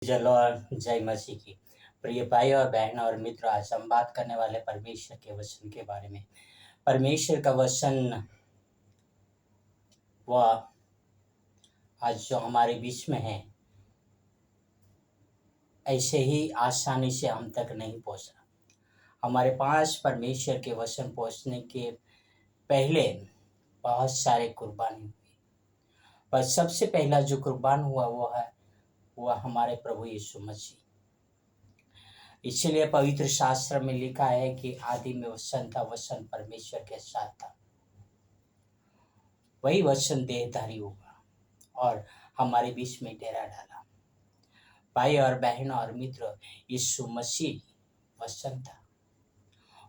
जलो और जय मसीह की। प्रिय भाई और बहन और मित्र, आज हम बात करने वाले परमेश्वर के वचन के बारे में। परमेश्वर का वचन वह आज जो हमारे बीच में है, ऐसे ही आसानी से हम तक नहीं पहुंचा। हमारे पास परमेश्वर के वचन पहुंचने के पहले बहुत सारे कुर्बानी हुई, पर सबसे पहला जो कुर्बान हुआ वह हमारे प्रभु यीशु मसीह। इसलिए पवित्र शास्त्र में लिखा है कि आदि में वचन था, वचन परमेश्वर के साथ था, वही वचन देहधारी हुआ और हमारे बीच में डेरा डाला। भाई और बहन और मित्र, यीशु मसीह वचन था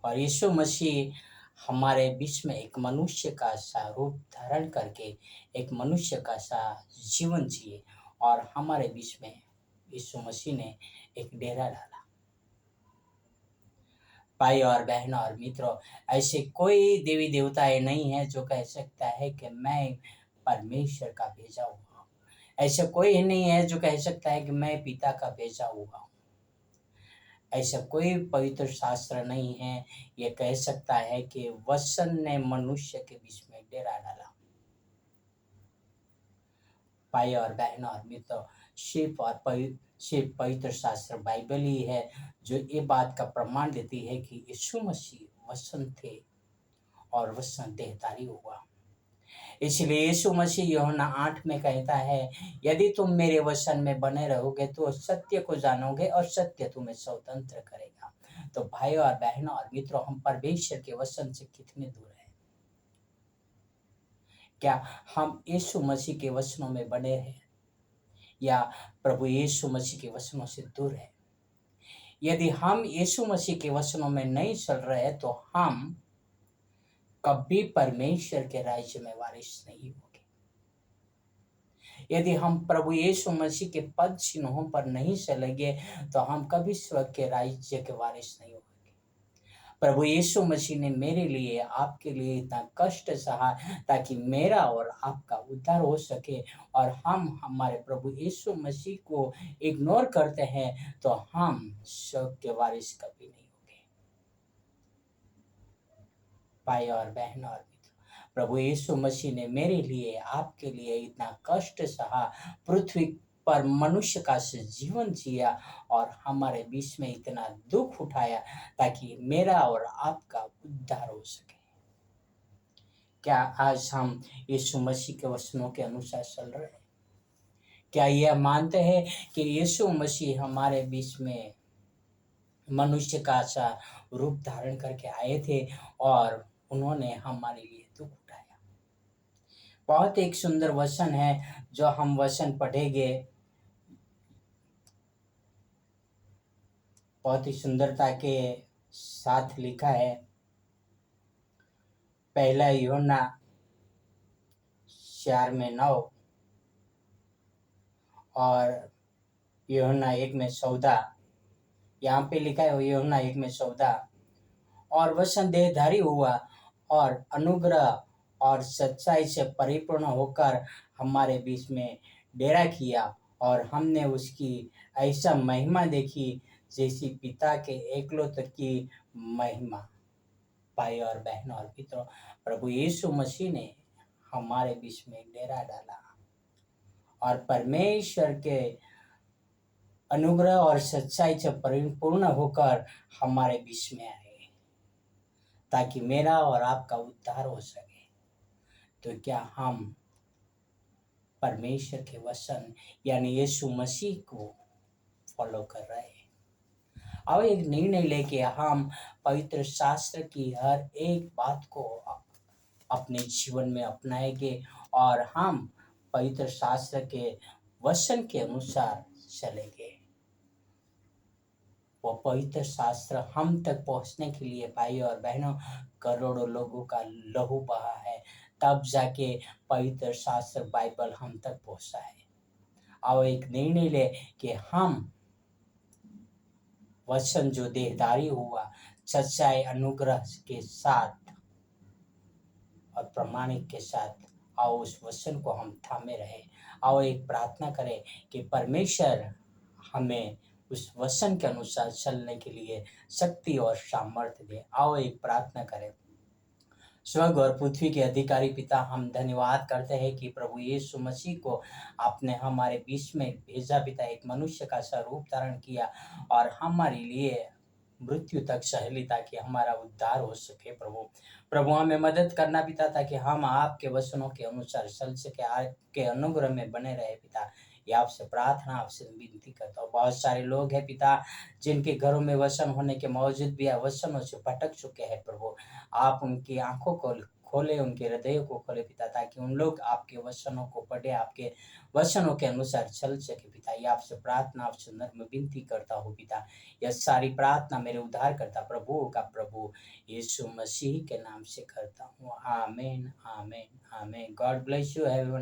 और यीशु मसीह हमारे बीच में एक मनुष्य का सा रूप धारण करके एक मनुष्य का सा जीवन जिए और हमारे बीच में यीशु मसीह ने एक डेरा डाला। भाई और बहन और मित्रों, ऐसे कोई देवी देवताएं नहीं है जो कह सकता है कि मैं परमेश्वर का भेजा हुआ हूँ। ऐसा कोई नहीं है जो कह सकता है कि मैं पिता का भेजा हुआ हूँ। ऐसा कोई पवित्र शास्त्र नहीं है ये कह सकता है कि वचन ने मनुष्य के बीच में डेरा डाला। भाई और बहन और मित्रों, सिर्फ पवित्र शास्त्र बाइबल ही है जो ये बात का प्रमाण देती है कि यीशु मसीह वचन थे और वचन देहधारी हुआ। इसलिए यीशु मसीह यूहन्ना 8 में कहता है, यदि तुम मेरे वचन में बने रहोगे तो सत्य को जानोगे और सत्य तुम्हें स्वतंत्र करेगा। तो भाई और बहनों और मित्रों, हम परमेश्वर के वचन से कितने दूर हैं? क्या हम यीशु मसीह के वचनों में बने हैं या प्रभु यीशु मसीह के वचनों से दूर है? यदि हम यीशु मसीह के वचनों में नहीं चल रहे तो हम कभी परमेश्वर के राज्य में वारिस नहीं होंगे। यदि हम प्रभु यीशु मसीह के पद चिन्हों पर नहीं चलेंगे तो हम कभी स्वर्ग के राज्य के वारिस नहीं होंगे। प्रभु यीशु मसीह ने मेरे लिए, आपके लिए इतना कष्ट सहा ताकि मेरा और आपका उद्धार हो सके, और हम हमारे प्रभु यीशु मसीह को इग्नोर करते हैं तो हम स्वर्ग के वारिस कभी नहीं होंगे। भाई और बहन और प्रभु यीशु मसीह ने मेरे लिए, आपके लिए इतना कष्ट सहा, पृथ्वी पर मनुष्य का जीवन जिया और हमारे बीच में इतना दुख उठाया ताकि मेरा और आपका उद्धार हो सके। क्या आज हम यीशु मसीह के वचनों के अनुसार चल रहे हैं? क्या यह मानते हैं कि यीशु मसीह हमारे बीच में मनुष्य का सा रूप धारण करके आए थे और उन्होंने हमारे लिए दुख उठाया? बहुत एक सुंदर वचन है जो हम वचन पढ़ेंगे, बहुत ही सुंदरता के साथ लिखा है। पहला यूहन्ना 4:9 और यूहन्ना 1:14। यहाँ पे लिखा है यूहन्ना 1:14, और वचन देहधारी हुआ और अनुग्रह और सच्चाई से परिपूर्ण होकर हमारे बीच में डेरा किया और हमने उसकी ऐसा महिमा देखी जैसी पिता के एकलौते की महिमा। भाई और बहनों और मित्रों, प्रभु यीशु मसीह ने हमारे बीच में डेरा डाला और परमेश्वर के अनुग्रह और सच्चाई से परिपूर्ण होकर हमारे बीच में आए ताकि मेरा और आपका उद्धार हो सके। तो क्या हम परमेश्वर के वचन यानी यीशु मसीह को फॉलो कर रहे हैं? अब एक निर्णय लेके हम पवित्र शास्त्र की हर एक बात को अपने जीवन में अपनाएंगे और हम पवित्र शास्त्र के वचन के अनुसार चलेंगे। वो पवित्र शास्त्र हम तक पहुंचने के लिए भाई और बहनों करोड़ों लोगों का लहू बहा है, तब जाके पवित्र शास्त्र बाइबल हम तक पहुंचा है। अब एक निर्णय ले कि हम वचन जो देहधारी हुआ, सच्चाई अनुग्रह के साथ और प्रमाणिक के साथ, आओ उस वचन को हम थामे रहे। आओ एक प्रार्थना करें कि परमेश्वर हमें उस वचन के अनुसार चलने के लिए शक्ति और सामर्थ्य दे। आओ एक प्रार्थना करें। स्वर्ग और पृथ्वी के अधिकारी पिता, हम धन्यवाद करते हैं कि प्रभु यीशु मसीह को आपने हमारे बीच में भेजा पिता, एक मनुष्य का स्वरूप धारण किया और हमारे लिए मृत्यु तक सहली ताकि हमारा उद्धार हो सके। प्रभु हमें मदद करना पिता, ताकि हम आपके वचनों के अनुसार चल सके, आपके अनुग्रह में बने रहे पिता। ये आपसे प्रार्थना, आपसे विनती करता हूँ। बहुत सारे लोग हैं पिता, जिनके घरों में वचन होने के मौजूद भी वचनों से भटक चुके हैं प्रभु। आप उनकी आंखों को खोले, उनके हृदय को खोले पिता, ताकि उन लोग आपके वचनों को पढ़े, आपके वचनों के अनुसार चल सके पिता। ये आपसे प्रार्थना, आपसे नम्र विनती करता हूँ पिता। यह सारी प्रार्थना मेरे उद्धार करता प्रभु यीशु मसीह के नाम से करता हूँ। आमीन, आमीन, आमीन। God bless you everyone.